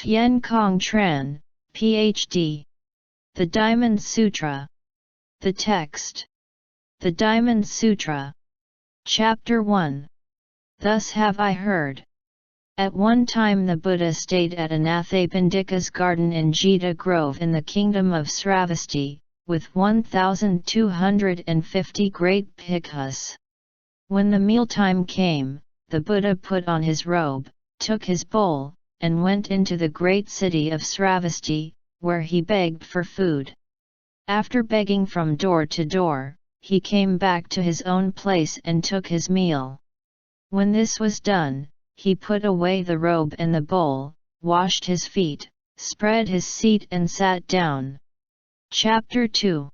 Tien Cong Tran, Ph.D. The Diamond Sutra. The text. The Diamond Sutra. Chapter 1. Thus have I heard. At one time the Buddha stayed at Anathapindika's garden in Jita Grove in the kingdom of Sravasti, with 1,250 great bhikkhus. When the mealtime came, the Buddha put on his robe, took his bowl, and went into the great city of Sravasti, where he begged for food. After begging from door to door, he came back to his own place and took his meal. When this was done, he put away the robe and the bowl, washed his feet, spread his seat and sat down. Chapter 2.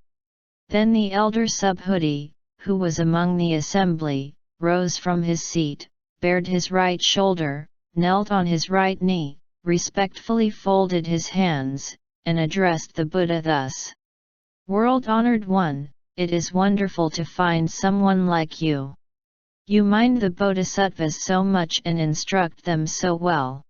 Then the elder Sub Hoodie, who was among the assembly, rose from his seat, bared his right shoulder, knelt on his right knee, respectfully folded his hands, and addressed the Buddha thus. World-honored one, it is wonderful to find someone like you. You mind the Bodhisattvas so much and instruct them so well.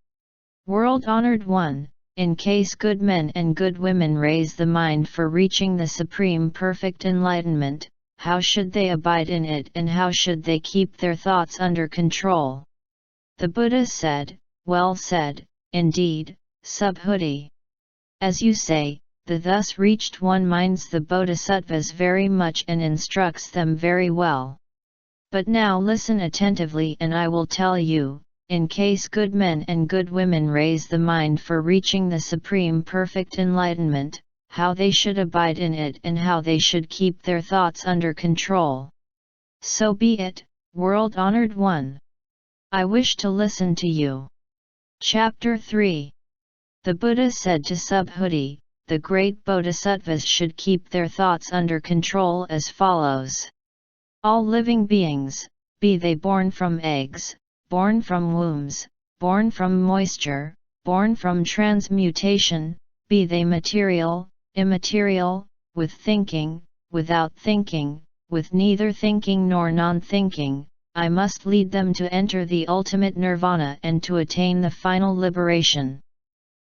World-honored one, in case good men and good women raise the mind for reaching the supreme perfect enlightenment, how should they abide in it and how should they keep their thoughts under control? The Buddha said, well said, indeed, Sub Hoodie. As you say, the thus reached one minds the Bodhisattvas very much and instructs them very well. But now listen attentively and I will tell you, in case good men and good women raise the mind for reaching the supreme perfect enlightenment, how they should abide in it and how they should keep their thoughts under control. So be it, world-honored one. I wish to listen to you. Chapter 3. The Buddha said to Sub Hoodie, the great Bodhisattvas should keep their thoughts under control as follows. All living beings, be they born from eggs, born from wombs, born from moisture, born from transmutation, be they material, immaterial, with thinking, without thinking, with neither thinking nor non-thinking, I must lead them to enter the ultimate nirvana and to attain the final liberation.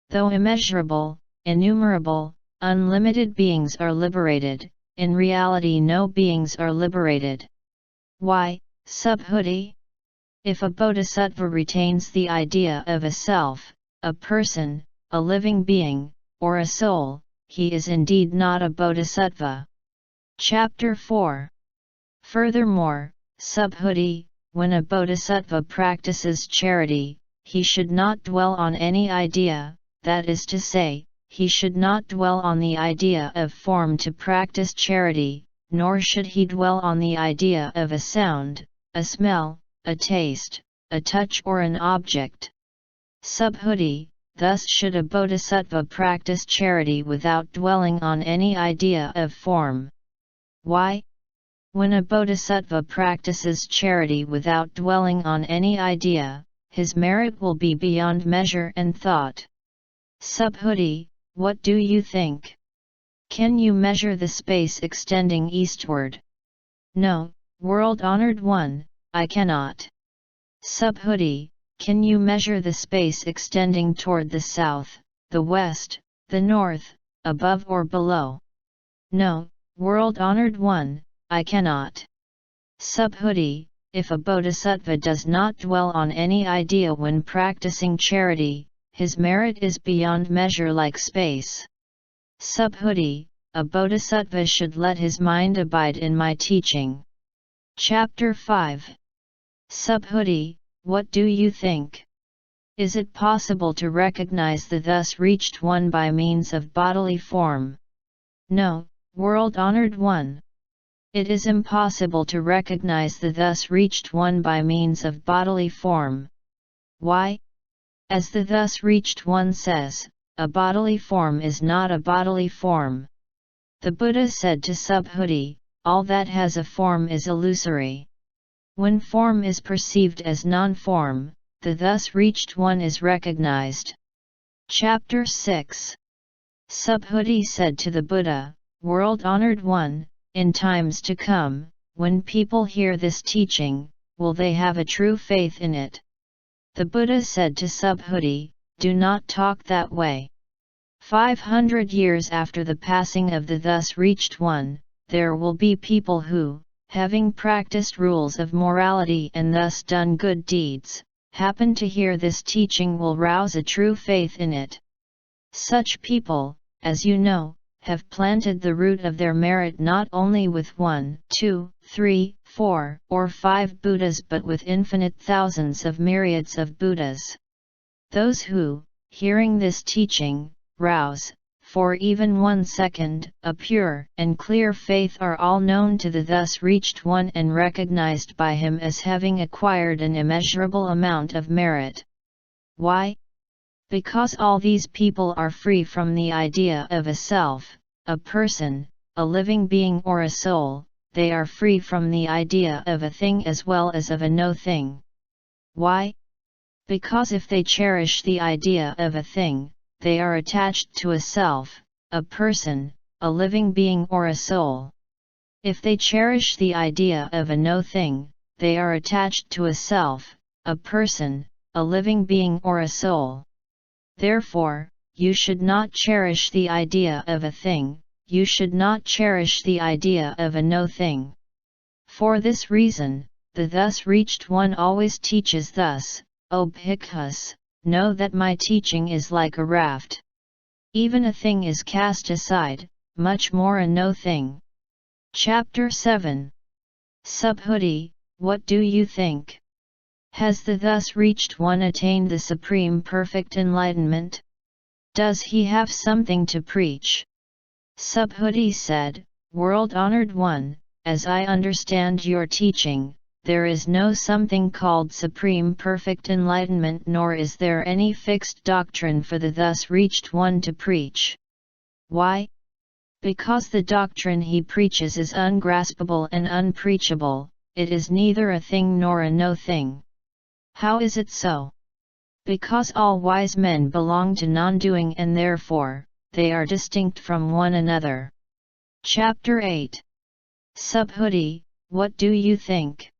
Though immeasurable, innumerable, unlimited beings are liberated, in reality no beings are liberated. Why, Sub Hoodie? If a bodhisattva retains the idea of a self, a person, a living being, or a soul, he is indeed not a bodhisattva. Chapter 4. Furthermore, Sub Hoodie, when a bodhisattva practices charity, he should not dwell on any idea, that is to say, he should not dwell on the idea of form to practice charity, nor should he dwell on the idea of a sound, a smell, a taste, a touch or an object. Sub Hoodie, thus should a bodhisattva practice charity without dwelling on any idea of form. Why? When a bodhisattva practices charity without dwelling on any idea, his merit will be beyond measure and thought. Sub Hoodie, what do you think? Can you measure the space extending eastward? No, world-honored one, I cannot. Sub Hoodie, can you measure the space extending toward the south, the west, the north, above or below? No, world-honored one, I cannot. Sub Hoodie, if a bodhisattva does not dwell on any idea when practicing charity, his merit is beyond measure like space. Sub Hoodie, a bodhisattva should let his mind abide in my teaching. Chapter 5. Sub Hoodie, what do you think? Is it possible to recognize the thus reached one by means of bodily form? No, world-honored one. It is impossible to recognize the thus reached one by means of bodily form. Why? As the thus reached one says, a bodily form is not a bodily form. The Buddha said to Sub Hoodie, all that has a form is illusory. When form is perceived as non-form, the thus reached one is recognized. Chapter 6. Sub Hoodie said to the Buddha, world-honored one, in times to come, when people hear this teaching, will they have a true faith in it? The Buddha said to Sub Hoodie, do not talk that way. 500 years after the passing of the thus reached one, there will be people who, having practiced rules of morality and thus done good deeds, happen to hear this teaching will rouse a true faith in it. Such people, as you know, have planted the root of their merit not only with 1, 2, 3, 4, or 5 Buddhas but with infinite thousands of myriads of Buddhas. Those who, hearing this teaching, rouse, for even 1 second, a pure and clear faith are all known to the thus reached one and recognized by him as having acquired an immeasurable amount of merit. Why? Because all these people are free from the idea of a self, a person, a living being or a soul. They are free from the idea of a thing as well as of a no thing. Why? Because if they cherish the idea of a thing, they are attached to a self, a person, a living being or a soul. If they cherish the idea of a no thing, they are attached to a self, a person, a living being or a soul. Therefore, you should not cherish the idea of a thing, you should not cherish the idea of a no thing. For this reason, the thus reached one always teaches thus, O bhikkhus, know that my teaching is like a raft. Even a thing is cast aside, much more a no thing. Chapter 7. Sub Hoodie, what do you think? Has the thus reached one attained the supreme perfect enlightenment? Does he have something to preach? Sub Hoodie said, World-honored one, as I understand your teaching, there is no something called supreme perfect enlightenment nor is there any fixed doctrine for the thus reached one to preach. Why? Because the doctrine he preaches is ungraspable and unpreachable, it is neither a thing nor a no thing. How is it so? Because all wise men belong to non-doing and therefore, they are distinct from one another. Chapter 8. Sub Hoodie, what do you think?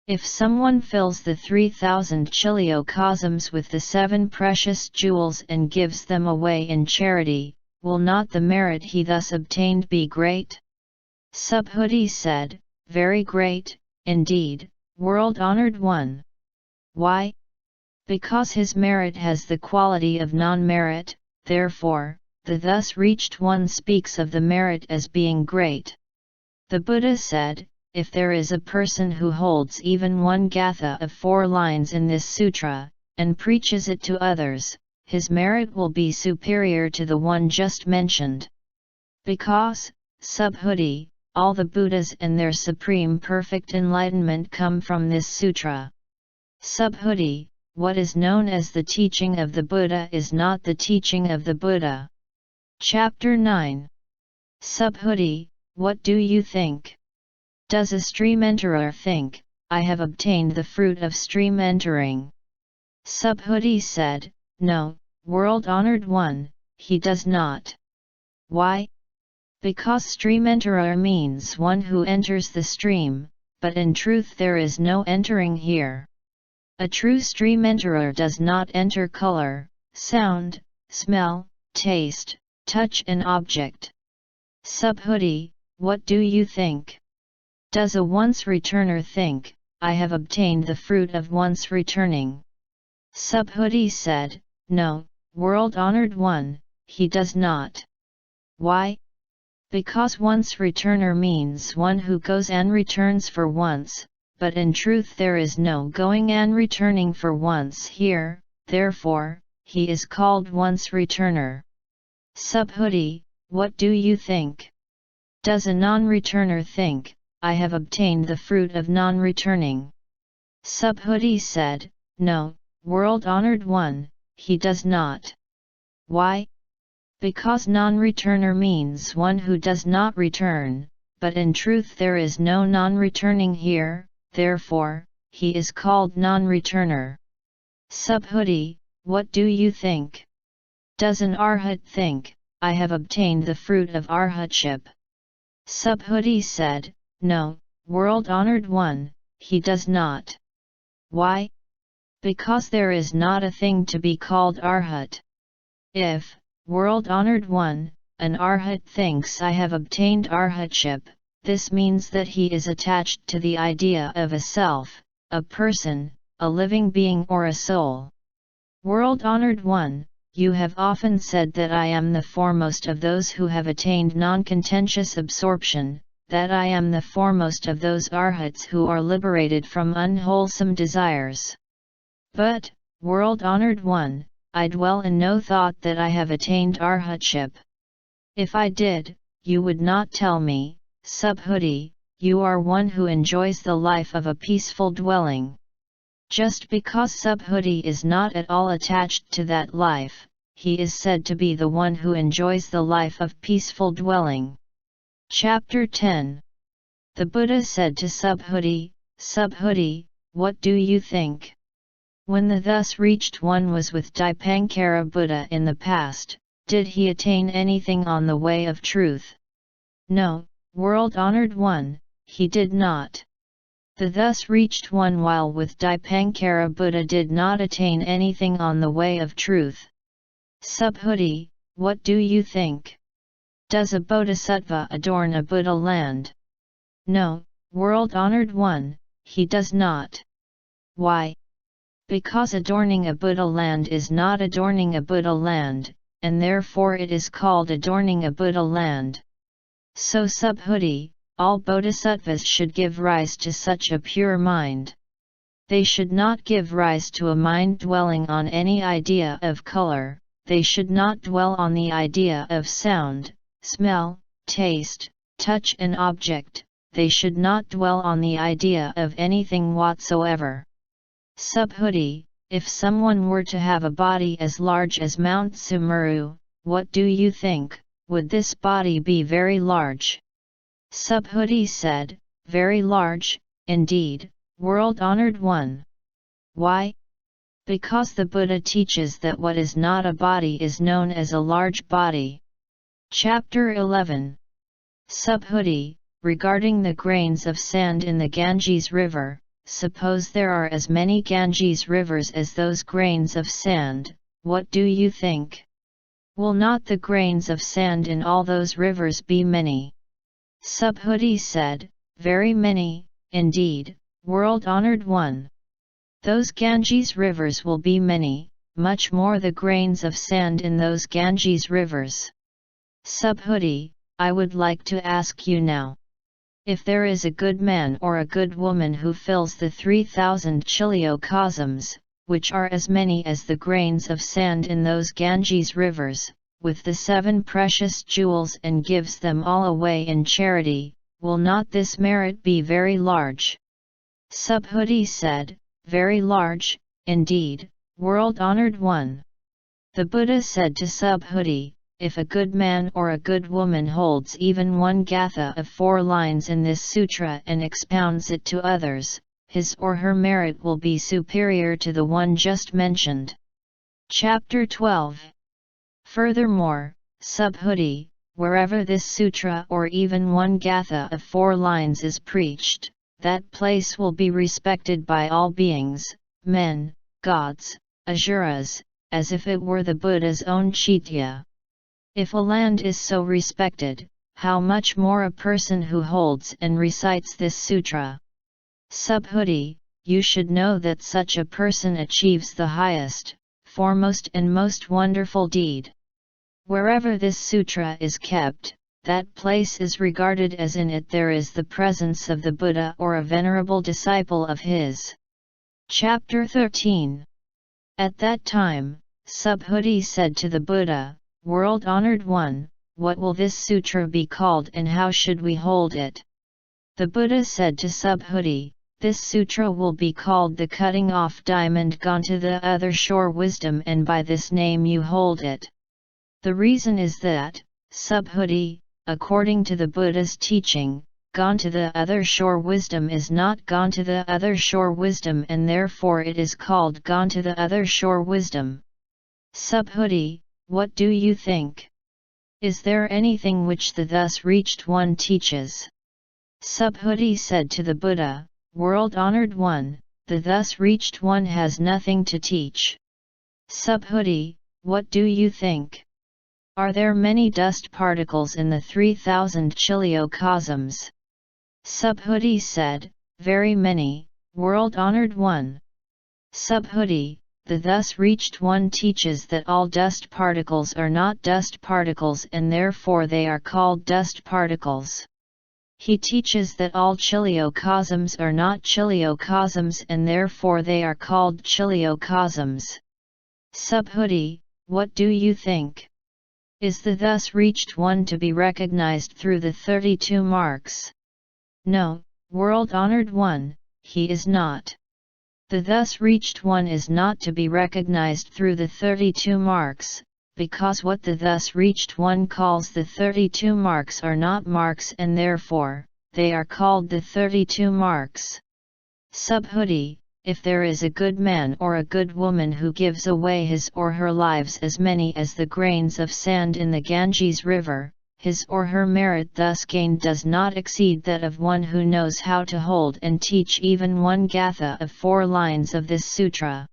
If someone fills the 3,000 chiliocosms with the 7 precious jewels and gives them away in charity, will not the merit he thus obtained be great? Sub Hoodie said, very great, indeed, world-honored one. Why? Because his merit has the quality of non-merit, therefore, the thus reached one speaks of the merit as being great. The Buddha said, if there is a person who holds even 1 gatha of 4 lines in this sutra, and preaches it to others, his merit will be superior to the one just mentioned. Because, Sub Hoodie, all the Buddhas and their supreme perfect enlightenment come from this sutra. Sub Hoodie, what is known as the teaching of the Buddha is not the teaching of the Buddha. Chapter 9. Sub Hoodie, what do you think? Does a stream enterer think, I have obtained the fruit of stream entering? Sub Hoodie said, no, world-honored one, he does not. Why? Because stream enterer means one who enters the stream, but in truth there is no entering here. A true stream enterer does not enter color, sound, smell, taste, touch and object. Sub Hoodie, what do you think? Does a once returner think, I have obtained the fruit of once returning? Sub Hoodie said, no, world-honored one, he does not. Why? Because once returner means one who goes and returns for once, but in truth there is no going and returning for once here, therefore, he is called once returner. Sub Hoodie, what do you think? Does a non-returner think, I have obtained the fruit of non-returning? Sub Hoodie said, no, world-honored one, he does not. Why? Because non-returner means one who does not return, but in truth there is no non-returning here, therefore, he is called non-returner. Sub Hoodie, what do you think? Does an arhat think, I have obtained the fruit of arhatship? Sub Hoodie said, no, world-honored one, he does not. Why? Because there is not a thing to be called Arhat. If, world-honored one, an Arhat thinks I have obtained Arhatship, this means that he is attached to the idea of a self, a person, a living being or a soul. World-honored one, you have often said that I am the foremost of those who have attained non-contentious absorption, that I am the foremost of those Arhats who are liberated from unwholesome desires. But, world-honored one, I dwell in no thought that I have attained Arhatship. If I did, you would not tell me, Sub Hoodie, you are one who enjoys the life of a peaceful dwelling. Just because Sub Hoodie is not at all attached to that life, he is said to be the one who enjoys the life of peaceful dwelling. Chapter 10. The Buddha said to Sub Hoodie, Sub Hoodie, what do you think? When the thus reached one was with Dipankara Buddha in the past, did he attain anything on the way of truth? No, world-honored one, he did not. The thus reached one while with Dipankara Buddha did not attain anything on the way of truth. Sub Hoodie, what do you think? Does a Bodhisattva adorn a Buddha land? No, world-honored one, he does not. Why? Because adorning a Buddha land is not adorning a Buddha land, and therefore it is called adorning a Buddha land. So Sub Hoodie, all Bodhisattvas should give rise to such a pure mind. They should not give rise to a mind dwelling on any idea of color, they should not dwell on the idea of sound, smell, taste, touch and object, they should not dwell on the idea of anything whatsoever. Sub Hoodie, if someone were to have a body as large as Mount Sumeru, what do you think, would this body be very large? Sub Hoodie said, very large, indeed, world-honored one. Why? Because the Buddha teaches that what is not a body is known as a large body. Chapter 11. Sub Hoodie, regarding the grains of sand in the Ganges River, suppose there are as many Ganges rivers as those grains of sand, what do you think? Will not the grains of sand in all those rivers be many? Sub Hoodie said, very many, indeed, world-honored one. Those Ganges rivers will be many, much more the grains of sand in those Ganges rivers. Sub Hoodie, I would like to ask you now. If there is a good man or a good woman who fills the 3,000 chiliocosms, which are as many as the grains of sand in those Ganges rivers, with the 7 precious jewels and gives them all away in charity, will not this merit be very large? Sub Hoodie said, very large, indeed, world-honored one. The Buddha said to Sub Hoodie, if a good man or a good woman holds even one gatha of 4 lines in this sutra and expounds it to others, his or her merit will be superior to the one just mentioned. Chapter 12. Furthermore, Sub Hoodie, wherever this sutra or even one gatha of 4 lines is preached, that place will be respected by all beings, men, gods, asuras, as if it were the Buddha's own Chaitya. If a land is so respected, how much more a person who holds and recites this sutra? Sub Hoodie, you should know that such a person achieves the highest, foremost and most wonderful deed. Wherever this sutra is kept, that place is regarded as in it there is the presence of the Buddha or a venerable disciple of his. Chapter 13. At that time, Sub Hoodie said to the Buddha, world-honored one, what will this sutra be called and how should we hold it? The Buddha said to Sub Hoodie, this sutra will be called the cutting off diamond gone to the other shore wisdom, and by this name you hold it. The reason is that, Sub Hoodie, according to the Buddha's teaching, gone to the other shore wisdom is not gone to the other shore wisdom, and therefore it is called gone to the other shore wisdom. Sub Hoodie, what do you think? Is there anything which the thus reached one teaches? Sub Hoodie said to the Buddha, world-honored one, the thus reached one has nothing to teach. Sub Hoodie, what do you think? Are there many dust particles in the 3000 chiliocosms? Sub Hoodie said, very many, world-honored one. Sub Hoodie, the thus reached one teaches that all dust particles are not dust particles and therefore they are called dust particles. He teaches that all chiliocosms are not chiliocosms and therefore they are called chiliocosms. Sub Hoodie, what do you think? Is the thus reached one to be recognized through the 32 marks? No, world-honored one, he is not. The thus reached one is not to be recognized through the 32 marks, because what the thus reached one calls the 32 marks are not marks and therefore, they are called the 32 marks. Sub Hoodie, if there is a good man or a good woman who gives away his or her lives as many as the grains of sand in the Ganges river, his or her merit thus gained does not exceed that of one who knows how to hold and teach even one gatha of 4 lines of this sutra.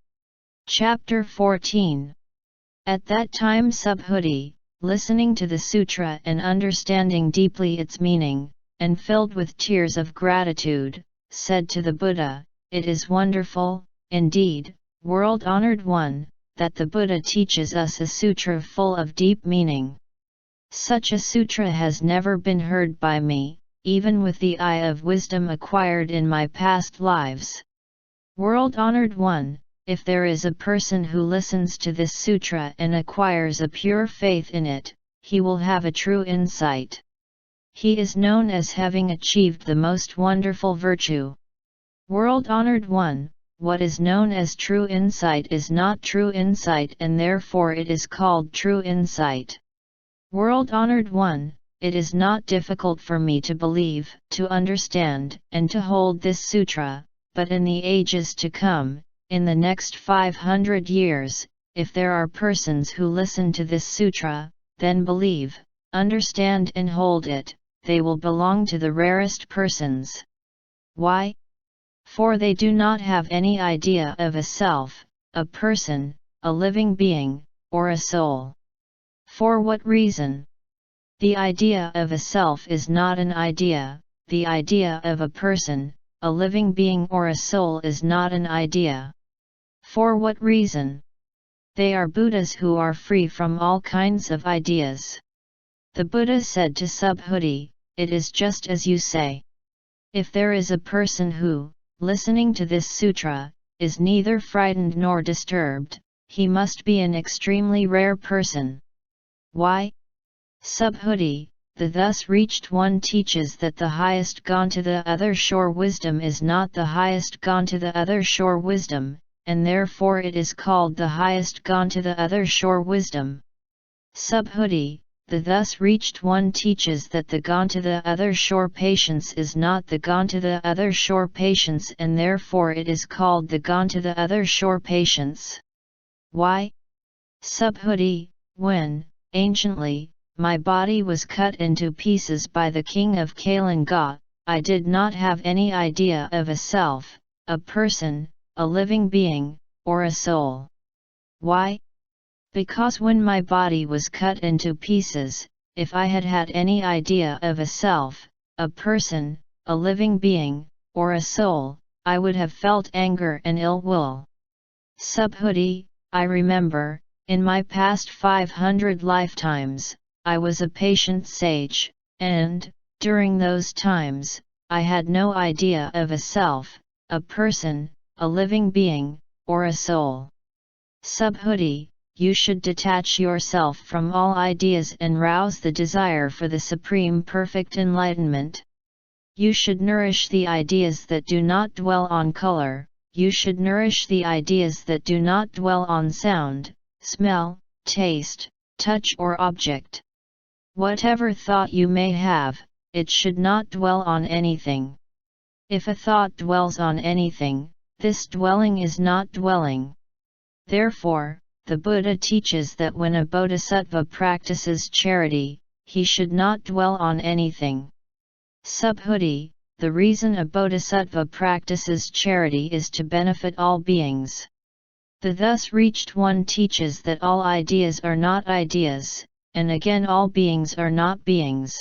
Chapter 14. At that time Sub Hoodie, listening to the sutra and understanding deeply its meaning, and filled with tears of gratitude, said to the Buddha, "It is wonderful, indeed, world-honored one, that the Buddha teaches us a sutra full of deep meaning. Such a sutra has never been heard by me, even with the eye of wisdom acquired in my past lives. World-honored one, if there is a person who listens to this sutra and acquires a pure faith in it, he will have a true insight. He is known as having achieved the most wonderful virtue. World-honored one, what is known as true insight is not true insight and therefore it is called true insight. World-honored one, it is not difficult for me to believe, to understand, and to hold this sutra, but in the ages to come, in the next 500 years, if there are persons who listen to this sutra, then believe, understand and hold it, they will belong to the rarest persons. Why? For they do not have any idea of a self, a person, a living being, or a soul. For what reason? The idea of a self is not an idea, the idea of a person, a living being or a soul is not an idea. For what reason? They are Buddhas who are free from all kinds of ideas. The Buddha said to Sub Hoodie, "It is just as you say. If there is a person who, listening to this sutra, is neither frightened nor disturbed, he must be an extremely rare person. Why? Sub Hoodie, the thus reached one teaches that the highest gone to the other shore wisdom is not the highest gone to the other shore wisdom, and therefore it is called the highest gone to the other shore wisdom. Sub Hoodie, the thus reached one teaches that the gone to the other shore patience is not the gone to the other shore patience and therefore it is called the gone to the other shore patience. Why? Sub Hoodie, when, anciently, my body was cut into pieces by the king of Kalinga, I did not have any idea of a self, a person, a living being, or a soul. Why? Because when my body was cut into pieces, if I had had any idea of a self, a person, a living being, or a soul, I would have felt anger and ill will. Sub Hoodie, I remember, in my past 500 lifetimes, I was a patient sage, and, during those times, I had no idea of a self, a person, a living being, or a soul. Sub Hoodie, you should detach yourself from all ideas and rouse the desire for the supreme perfect enlightenment. You should nourish the ideas that do not dwell on color, you should nourish the ideas that do not dwell on sound, smell, taste, touch or object. Whatever thought you may have, it should not dwell on anything. If a thought dwells on anything, this dwelling is not dwelling. Therefore, the Buddha teaches that when a Bodhisattva practices charity, he should not dwell on anything. Sub Hoodie, the reason a bodhisattva practices charity is to benefit all beings. The thus reached one teaches that all ideas are not ideas, and again all beings are not beings.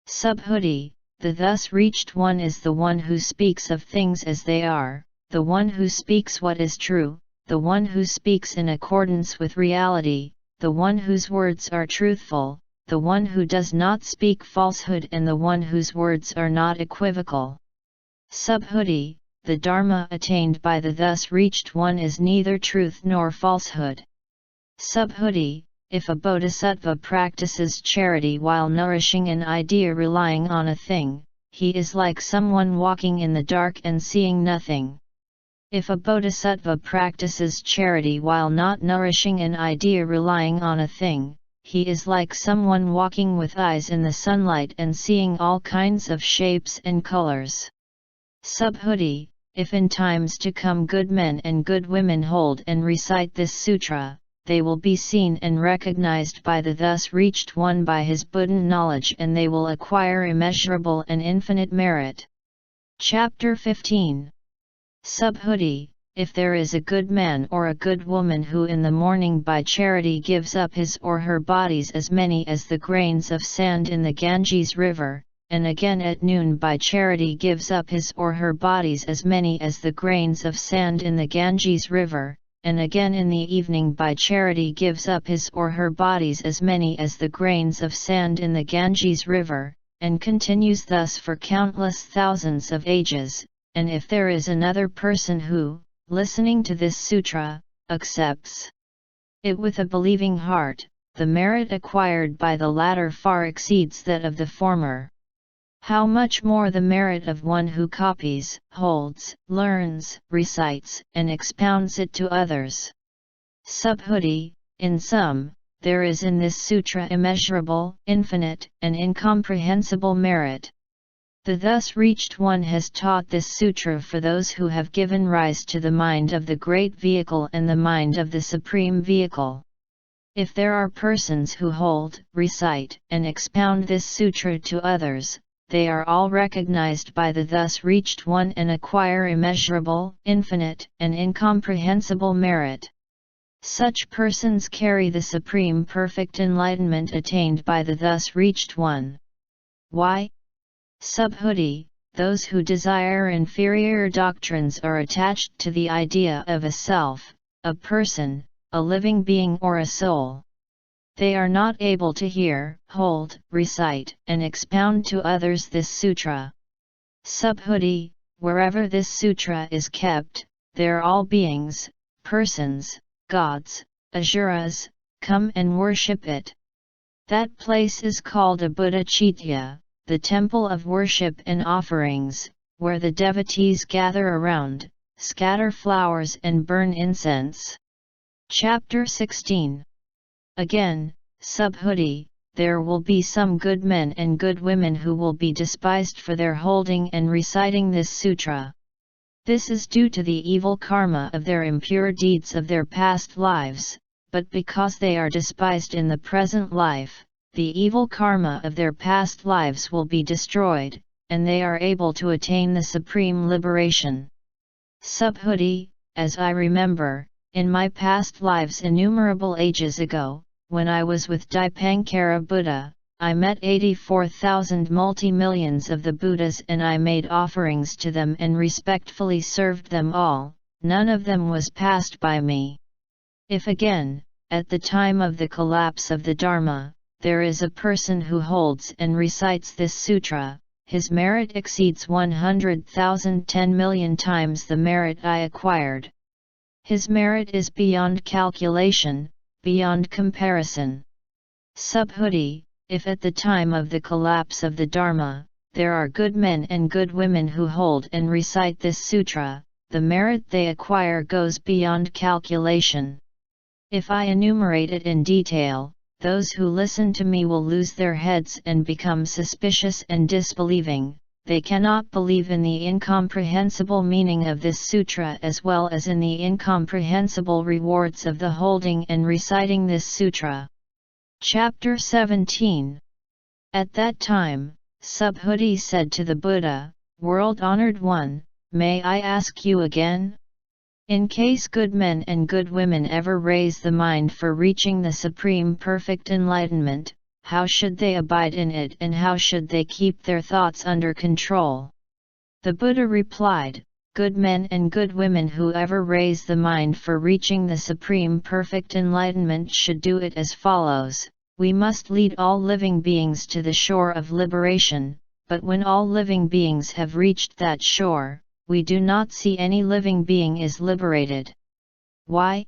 Sub Hoodie, the thus reached one is the one who speaks of things as they are, the one who speaks what is true, the one who speaks in accordance with reality, the one whose words are truthful, the one who does not speak falsehood, and the one whose words are not equivocal. Sub Hoodie, the Dharma attained by the thus reached one is neither truth nor falsehood. Sub Hoodie, if a bodhisattva practices charity while nourishing an idea relying on a thing, he is like someone walking in the dark and seeing nothing. If a bodhisattva practices charity while not nourishing an idea relying on a thing, he is like someone walking with eyes in the sunlight and seeing all kinds of shapes and colors. Sub Hoodie, if in times to come good men and good women hold and recite this sutra, they will be seen and recognized by the thus reached one by his Buddhan knowledge, and they will acquire immeasurable and infinite merit. Chapter 15. Sub Hoodie, if there is a good man or a good woman who in the morning by charity gives up his or her bodies as many as the grains of sand in the Ganges river, and again at noon by charity gives up his or her bodies as many as the grains of sand in the Ganges river, and again in the evening by charity gives up his or her bodies as many as the grains of sand in the Ganges river, and continues thus for countless thousands of ages, and if there is another person who, listening to this sutra, accepts it with a believing heart, the merit acquired by the latter far exceeds that of the former. How much more the merit of one who copies, holds, learns, recites, and expounds it to others. Sub Hoodie, in sum, there is in this sutra immeasurable, infinite, and incomprehensible merit. The thus reached one has taught this sutra for those who have given rise to the mind of the great vehicle and the mind of the supreme vehicle. If there are persons who hold, recite, and expound this sutra to others, they are all recognized by the thus reached one and acquire immeasurable, infinite, and incomprehensible merit. Such persons carry the supreme perfect enlightenment attained by the thus reached one. Why? Sub Hoodie, those who desire inferior doctrines are attached to the idea of a self, a person, a living being or a soul. They are not able to hear, hold, recite, and expound to others this sutra. Sub Hoodie, wherever this sutra is kept, there all beings, persons, gods, asuras, come and worship it. That place is called a Buddha Chaitya, the temple of worship and offerings, where the devotees gather around, scatter flowers and burn incense. Chapter 16. Again, Sub Hoodie, there will be some good men and good women who will be despised for their holding and reciting this sutra. This is due to the evil karma of their impure deeds of their past lives, but because they are despised in the present life, the evil karma of their past lives will be destroyed, and they are able to attain the supreme liberation. Sub Hoodie, as I remember, in my past lives innumerable ages ago, when I was with Dipankara Buddha, I met 84,000 multi-millions of the Buddhas and I made offerings to them and respectfully served them all, none of them was passed by me. If again, at the time of the collapse of the Dharma, there is a person who holds and recites this sutra, his merit exceeds 100,000 10 million times the merit I acquired. His merit is beyond calculation, beyond comparison. Sub Hoodie, if at the time of the collapse of the Dharma, there are good men and good women who hold and recite this sutra, the merit they acquire goes beyond calculation. If I enumerate it in detail, those who listen to me will lose their heads and become suspicious and disbelieving. They cannot believe in the incomprehensible meaning of this sutra as well as in the incomprehensible rewards of the holding and reciting this sutra. Chapter 17. At that time, Sub Hoodie said to the Buddha, world-honored one, may I ask you again? In case good men and good women ever raise the mind for reaching the supreme perfect enlightenment, how should they abide in it and how should they keep their thoughts under control? The Buddha replied, good men and good women who ever raise the mind for reaching the supreme perfect enlightenment should do it as follows. We must lead all living beings to the shore of liberation, but when all living beings have reached that shore, we do not see any living being is liberated. Why?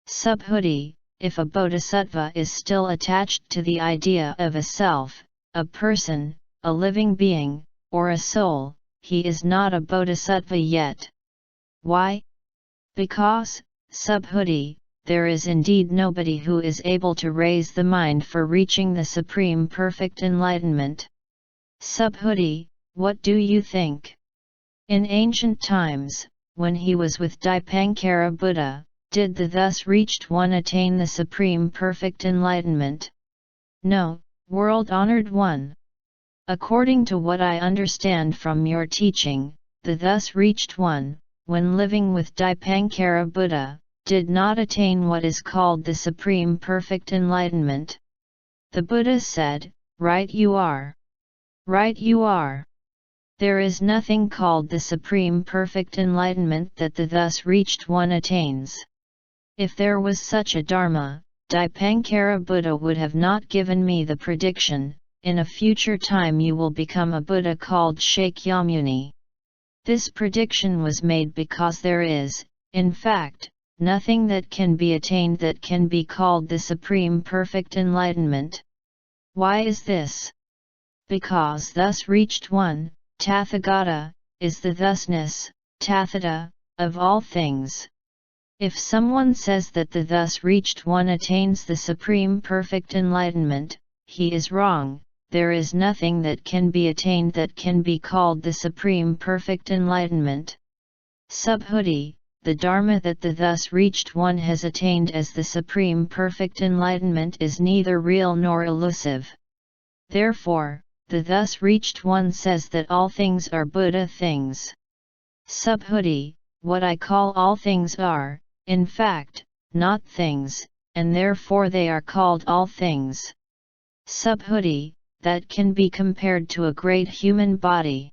Sub Hoodie, if a bodhisattva is still attached to the idea of a self, a person, a living being, or a soul, he is not a bodhisattva yet. Why? Because, Sub Hoodie, there is indeed nobody who is able to raise the mind for reaching the supreme perfect enlightenment. Sub Hoodie, what do you think? In ancient times, when he was with Dipankara Buddha, did the thus reached one attain the supreme perfect enlightenment? No, world-honored one. According to what I understand from your teaching, the thus reached one, when living with Dipankara Buddha, did not attain what is called the supreme perfect enlightenment. The Buddha said, right you are. Right you are. There is nothing called the supreme perfect enlightenment that the thus reached one attains. If there was such a dharma, Dipankara Buddha would have not given me the prediction, in a future time you will become a Buddha called Shakyamuni. This prediction was made because there is, in fact, nothing that can be attained that can be called the supreme perfect enlightenment. Why is this? Because thus reached one, Tathagata, is the thusness, Tathata, of all things. If someone says that the thus reached one attains the supreme perfect enlightenment, he is wrong. There is nothing that can be attained that can be called the supreme perfect enlightenment. Sub Hoodie, the Dharma that the thus reached one has attained as the supreme perfect enlightenment is neither real nor elusive. Therefore, the thus reached one says that all things are Buddha things. Sub Hoodie, what I call all things are, in fact, not things, and therefore they are called all things. Sub Hoodie, that can be compared to a great human body.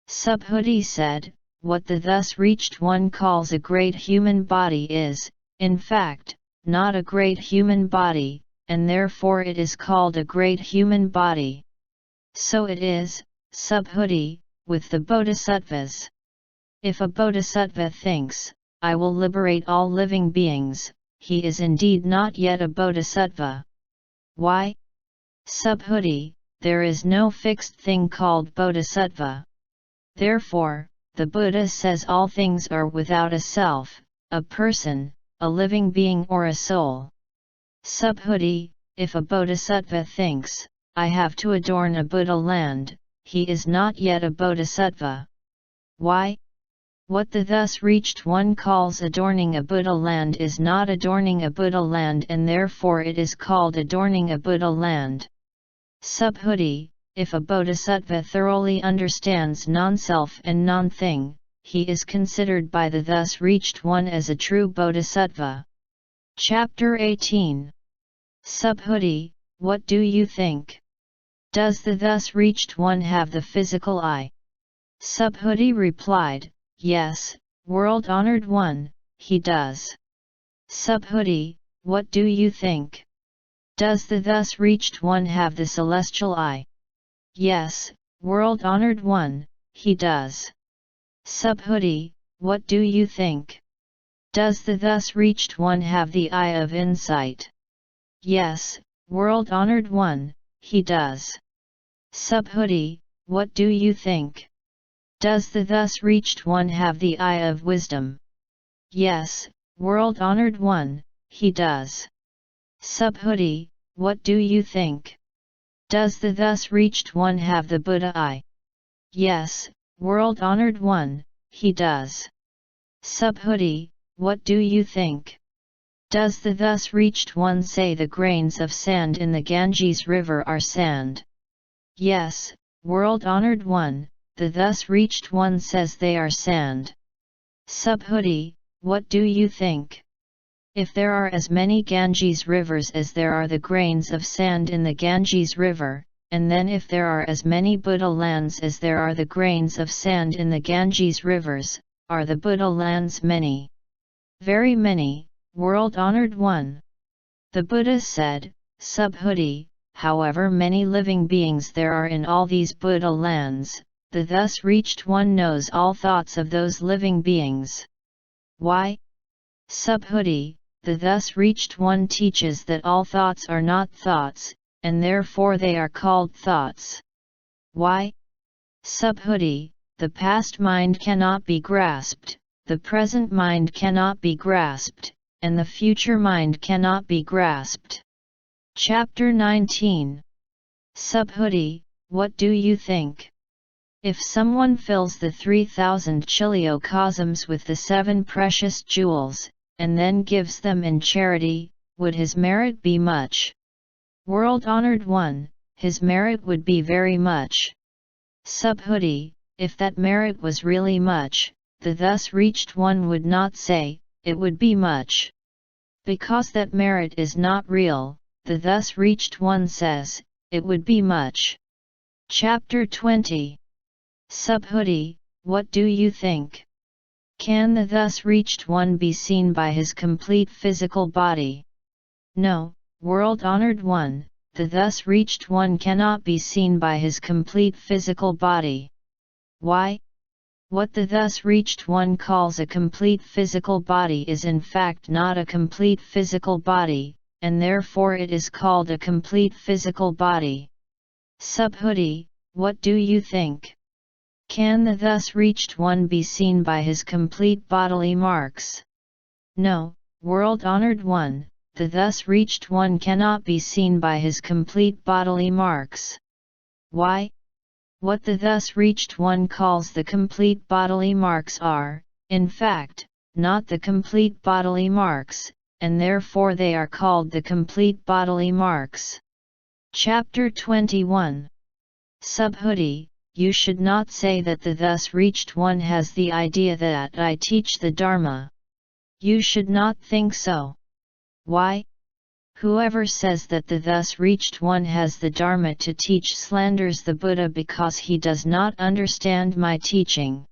Sub Hoodie said, what the thus reached one calls a great human body is, in fact, not a great human body, and therefore it is called a great human body. So it is, Sub Hoodie, with the Bodhisattvas. If a Bodhisattva thinks, I will liberate all living beings, he is indeed not yet a Bodhisattva. Why? Sub Hoodie, there is no fixed thing called Bodhisattva. Therefore, the Buddha says all things are without a self, a person, a living being or a soul. Sub Hoodie, if a Bodhisattva thinks, I have to adorn a Buddha land, he is not yet a Bodhisattva. Why? What the thus reached one calls adorning a Buddha land is not adorning a Buddha land and therefore it is called adorning a Buddha land. Sub Hoodie, if a Bodhisattva thoroughly understands non-self and non-thing, he is considered by the thus reached one as a true Bodhisattva. Chapter 18. Sub Hoodie, what do you think? Does the thus reached one have the physical eye? Sub Hoodie replied, yes, world-honored one, he does. Sub Hoodie, what do you think? Does the thus reached one have the celestial eye? Yes, world-honored one, he does. Sub Hoodie, what do you think? Does the thus reached one have the eye of insight? Yes, world-honored one, he does. Sub Hoodie, what do you think? Does the thus reached one have the eye of wisdom? Yes, world-honored one, he does. Sub Hoodie, what do you think? Does the thus reached one have the Buddha eye? Yes, world-honored one, he does. Sub Hoodie, what do you think? Does the thus reached one say the grains of sand in the Ganges river are sand? Yes, world-honored one, the thus reached one says they are sand. Sub Hoodie, what do you think? If there are as many Ganges rivers as there are the grains of sand in the Ganges river, and then if there are as many Buddha lands as there are the grains of sand in the Ganges rivers, are the Buddha lands many? Very many, world-honored one. The Buddha said, Sub Hoodie, however many living beings there are in all these Buddha lands, the thus reached one knows all thoughts of those living beings. Why? Sub Hoodie, the thus reached one teaches that all thoughts are not thoughts, and therefore they are called thoughts. Why? Sub Hoodie, the past mind cannot be grasped, the present mind cannot be grasped, and the future mind cannot be grasped. Chapter 19. Sub Hoodie, what do you think? If someone fills the 3,000 chiliocosms with the 7 precious jewels, and then gives them in charity, would his merit be much? World-honored one, his merit would be very much. Sub Hoodie, if that merit was really much, the thus reached one would not say, it would be much. Because that merit is not real, the thus reached one says, it would be much. Chapter 20. Sub Hoodie, what do you think? Can the thus reached one be seen by his complete physical body? No, world-honored one, the thus reached one cannot be seen by his complete physical body. Why? What the thus reached one calls a complete physical body is in fact not a complete physical body, and therefore it is called a complete physical body. Sub Hoodie, what do you think? Can the thus reached one be seen by his complete bodily marks? No, world-honored one, the thus reached one cannot be seen by his complete bodily marks. Why? What the thus reached one calls the complete bodily marks are, in fact, not the complete bodily marks, and therefore they are called the complete bodily marks. Chapter 21. Sub Hoodie, you should not say that the thus reached one has the idea that I teach the Dharma. You should not think so. Why? Whoever says that the thus reached one has the Dharma to teach slanders the Buddha because he does not understand my teaching.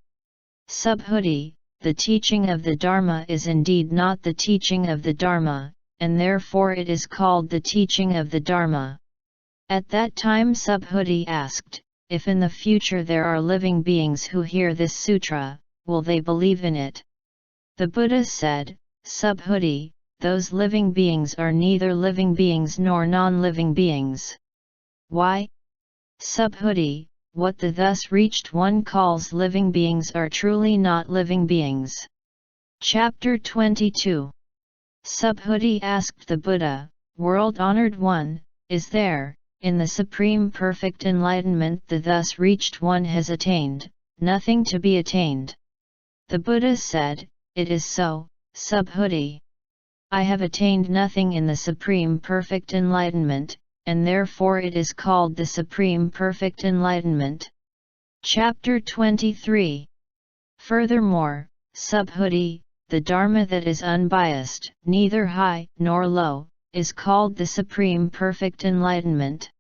Sub Hoodie, the teaching of the Dharma is indeed not the teaching of the Dharma, and therefore it is called the teaching of the Dharma. At that time Sub Hoodie asked, if in the future there are living beings who hear this sutra, will they believe in it? The Buddha said, Sub Hoodie, those living beings are neither living beings nor non-living beings. Why? Sub Hoodie, what the thus reached one calls living beings are truly not living beings. Chapter 22. Sub Hoodie asked the Buddha, world-honored one, is there, in the supreme perfect enlightenment the thus reached one has attained, nothing to be attained? The Buddha said, it is so, Sub Hoodie. I have attained nothing in the supreme perfect enlightenment, and therefore it is called the supreme perfect enlightenment. Chapter 23. Furthermore, Sub Hoodie, the Dharma that is unbiased, neither high nor low, is called the supreme perfect enlightenment.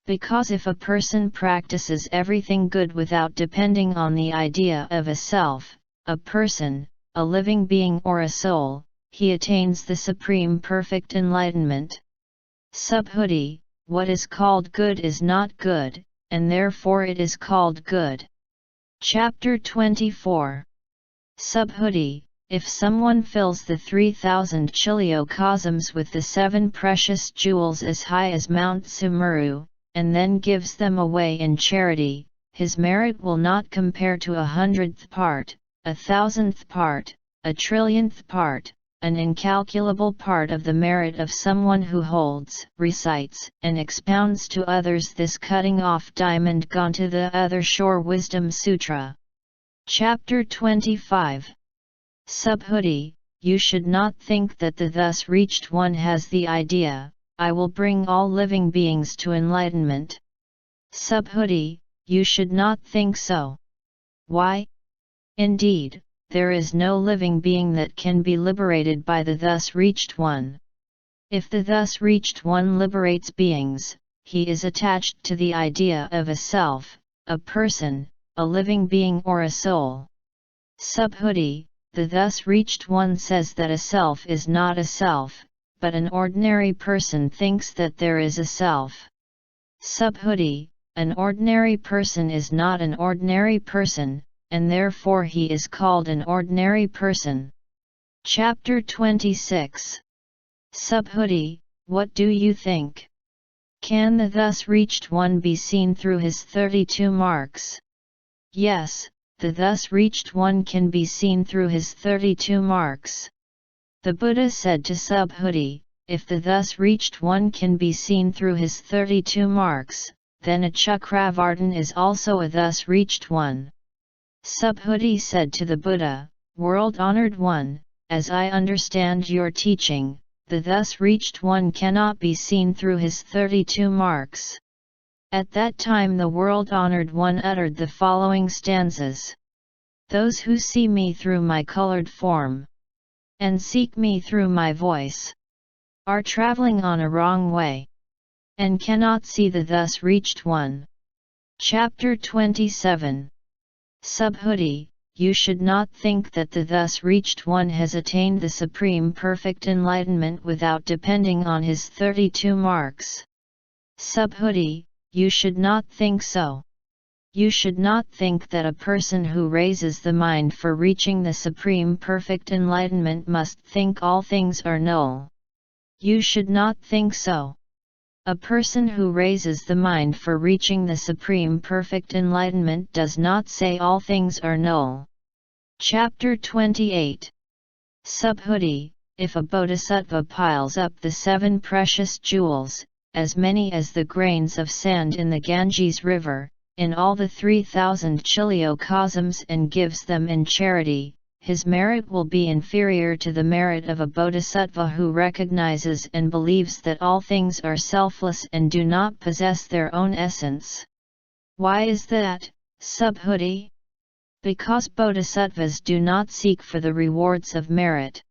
Because if a person practices everything good without depending on the idea of a self, a person, a living being or a soul, he attains the supreme perfect enlightenment. Sub Hoodie, what is called good is not good, and therefore it is called good. Chapter 24. Sub Hoodie, if someone fills the 3,000 chiliocosms with the 7 precious jewels as high as Mount Sumeru, and then gives them away in charity, his merit will not compare to 100th part, 1,000th part, 1,000,000,000th part, an incalculable part of the merit of someone who holds, recites, and expounds to others this cutting off diamond gone to the other shore Wisdom Sutra. Chapter 25. Sub Hoodie, you should not think that the thus reached one has the idea, I will bring all living beings to enlightenment. Sub Hoodie, you should not think so. Why? Indeed, there is no living being that can be liberated by the thus reached one. If the thus reached one liberates beings, he is attached to the idea of a self, a person, a living being or a soul. Sub Hoodie, the thus reached one says that a self is not a self, but an ordinary person thinks that there is a self. Sub Hoodie, an ordinary person is not an ordinary person, and therefore he is called an ordinary person. Chapter 26. Sub Hoodie, what do you think? Can the thus reached one be seen through his 32 marks? Yes, the thus reached one can be seen through his 32 marks. The Buddha said to Sub Hoodie, if the thus reached one can be seen through his 32 marks, then a Chakravartin is also a thus reached one. Sub Hoodie said to the Buddha, World-honored one, as I understand your teaching, the thus reached one cannot be seen through his 32 marks. At that time the world-honored one uttered the following stanzas. Those who see me through my colored form, and seek me through my voice, are traveling on a wrong way, and cannot see the thus reached one. Chapter 27. Sub Hoodie, you should not think that the thus reached one has attained the supreme perfect enlightenment without depending on his 32 marks. Sub Hoodie, you should not think so. You should not think that a person who raises the mind for reaching the supreme perfect enlightenment must think all things are null. You should not think so. A person who raises the mind for reaching the supreme perfect enlightenment does not say all things are null. Chapter 28. Sub Hoodie, if a bodhisattva piles up the 7 precious jewels, as many as the grains of sand in the Ganges river, in all the 3,000 chiliocosms and gives them in charity, his merit will be inferior to the merit of a bodhisattva who recognizes and believes that all things are selfless and do not possess their own essence. Why is that, Sub Hoodie? Because bodhisattvas do not seek for the rewards of merit.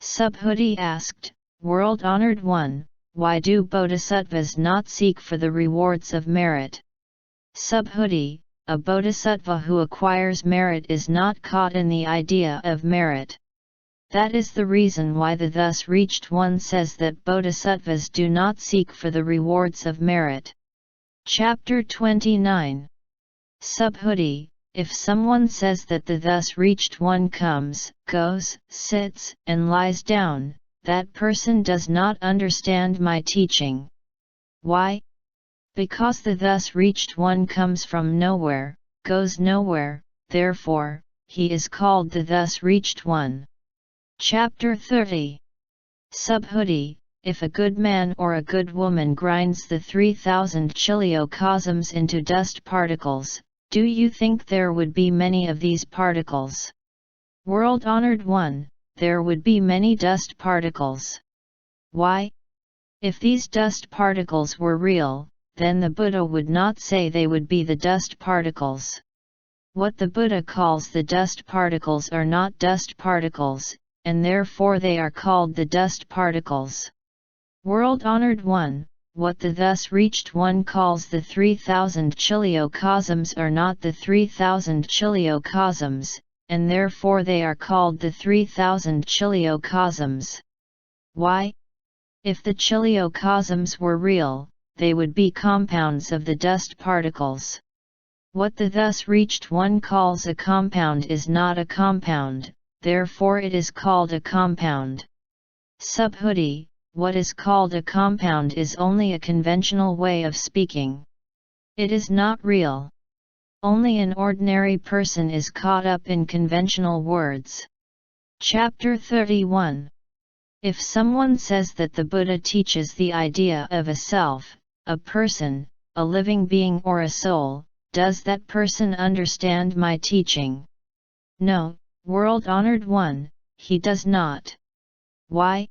Sub Hoodie asked, World-honored one, why do bodhisattvas not seek for the rewards of merit? Sub Hoodie, a bodhisattva who acquires merit is not caught in the idea of merit. That is the reason why the thus reached one says that bodhisattvas do not seek for the rewards of merit. Chapter 29. Sub Hoodie, if someone says that the thus reached one comes, goes, sits, and lies down, that person does not understand my teaching. Why? Because the thus reached one comes from nowhere, goes nowhere, therefore, he is called the thus reached one. Chapter 30. Sub Hoodie, if a good man or a good woman grinds the 3,000 chiliocosms into dust particles, do you think there would be many of these particles? World-honored one, there would be many dust particles. Why? If these dust particles were real, then the Buddha would not say they would be the dust particles. What the Buddha calls the dust particles are not dust particles, and therefore they are called the dust particles. World-honored one, what the thus reached one calls the 3,000 chiliocosms are not the 3,000 chiliocosms, and therefore they are called the 3,000 chiliocosms. Why? If the chiliocosms were real, they would be compounds of the dust particles. What the thus reached one calls a compound is not a compound, therefore it is called a compound. Sub Hoodie, what is called a compound is only a conventional way of speaking. It is not real. Only an ordinary person is caught up in conventional words. Chapter 31. If someone says that the Buddha teaches the idea of a self, a person, a living being or a soul, does that person understand my teaching? No, world-honored one, he does not. Why?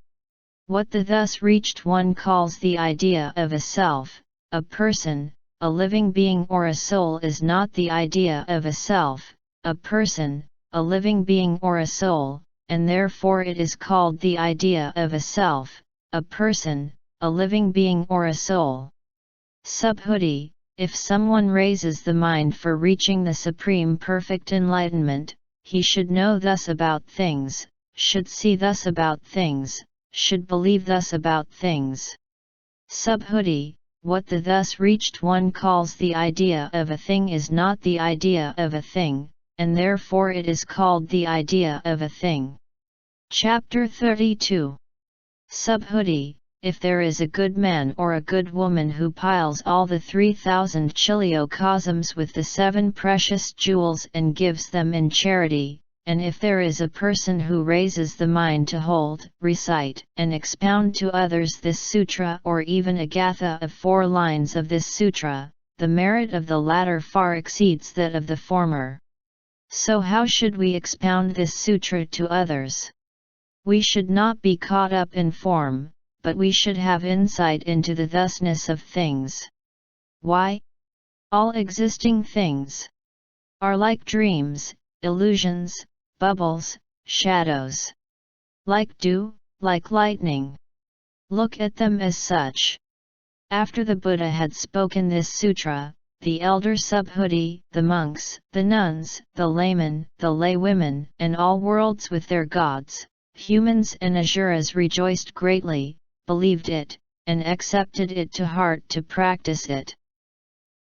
What the thus reached one calls the idea of a self, a person, a living being or a soul is not the idea of a self, a person, a living being or a soul, and therefore it is called the idea of a self, a person, a living being or a soul. Sub Hoodie, if someone raises the mind for reaching the supreme perfect enlightenment, he should know thus about things, should see thus about things, should believe thus about things. Sub Hoodie, what the thus reached one calls the idea of a thing is not the idea of a thing, and therefore it is called the idea of a thing. Chapter 32. Sub Hoodie, if there is a good man or a good woman who piles all the 3,000 chiliocosms with the 7 precious jewels and gives them in charity, and if there is a person who raises the mind to hold, recite, and expound to others this sutra or even a gatha of 4 lines of this sutra, the merit of the latter far exceeds that of the former. So how should we expound this sutra to others? We should not be caught up in form, but we should have insight into the thusness of things. Why? All existing things are like dreams, illusions, bubbles, shadows. Like dew, like lightning. Look at them as such. After the Buddha had spoken this sutra, the elder Sub Hoodie, the monks, the nuns, the laymen, the laywomen, and all worlds with their gods, humans and asuras rejoiced greatly, believed it, and accepted it to heart to practice it.